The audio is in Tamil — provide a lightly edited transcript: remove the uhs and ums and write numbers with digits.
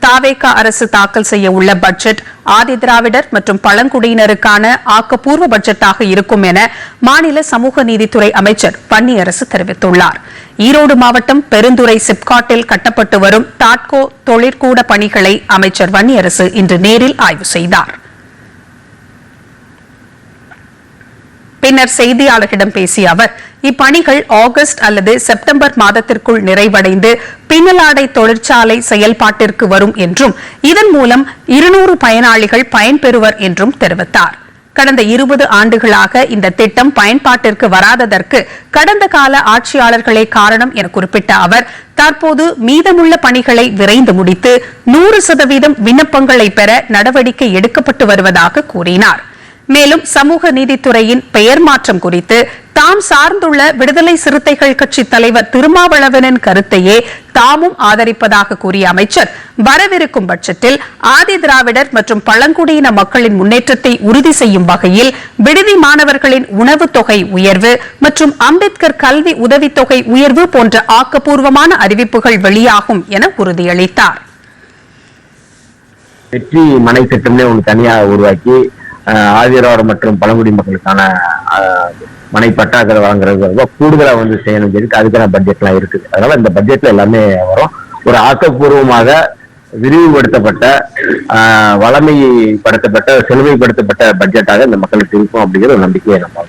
தாவேகா அரசு தாக்கல் செய்ய உள்ள பட்ஜெட் ஆதி திராவிடர் மற்றும் பழங்குடியினருக்கான ஆக்கப்பூர்வ பட்ஜெட்டாக இருக்கும் என மாநில சமூக நீதித்துறை அமைச்சர் வன்னியரசு தெரிவித்துள்ளார். ஈரோடு மாவட்டம் பெருந்துறை சிப்காட்டில் கட்டப்பட்டு வரும் தாட்கோ தொழிற்கூட பணிகளை அமைச்சர் வன்னியரசு இன்று நேரில் ஆய்வு செய்தார். பின்னர் செய்தியாளர்களிடம் பேசிய அவர், இப்பணிகள் ஆகஸ்ட் அல்லது செப்டம்பர் மாதத்திற்குள் நிறைவடைந்து பின்னலாடை தொழிற்சாலை செயல்பாட்டிற்கு வரும் என்றும் இதன் மூலம் 200 பயனாளிகள் பயன்பெறுவர் என்றும் தெரிவித்தார். கடந்த 20 ஆண்டுகளாக இந்த திட்டம் பயன்பாட்டிற்கு வராததற்கு கடந்த கால ஆட்சியாளர்களே காரணம் என குறிப்பிட்ட அவர், தற்போது மீதமுள்ள பணிகளை விரைந்து முடித்து 100% விண்ணப்பங்களை பெற நடவடிக்கை எடுக்கப்பட்டு வருவதாக கூறினார். மேலும் சமூக நீதித்துறையின் பெயர் மாற்றம் குறித்து தாம் சார்ந்துள்ள விடுதலை சிறுத்தைகள் கட்சி தலைவர் திருமாவளவனின் கருத்தையே தாமும் ஆதரிப்பதாக கூறிய அமைச்சர், வரவிருக்கும் பட்ஜெட்டில் ஆதி திராவிடர் மற்றும் பழங்குடியின மக்களின் முன்னேற்றத்தை உறுதி செய்யும் வகையில் விடுதி மாணவர்களின் உணவுத் தொகை உயர்வு மற்றும் அம்பேத்கர் கல்வி உதவித்தொகை உயர்வு போன்ற ஆக்கப்பூர்வமான அறிவிப்புகள் வெளியாகும் என உறுதியளித்தார். வெற்றி மனை திட்டம்னே ஒன்று தனியாக உருவாக்கி ஆதிதிராவிடர் மற்றும் பழங்குடி மக்களுக்கான மனை பட்டாக்களை வழங்குறது கூடுதலாக செய்யணும் சொல்லி அதுக்கான பட்ஜெட்லாம் இருக்குது. அதனால இந்த பட்ஜெட்ல எல்லாமே வரும். ஒரு ஆக்கப்பூர்வமாக விரிவுபடுத்தப்பட்ட வளமைப்படுத்தப்பட்ட செழுமைப்படுத்தப்பட்ட பட்ஜெட்டாக இந்த மக்களுக்கு இருக்கும் அப்படிங்கிற ஒரு நம்பிக்கையை நம்ம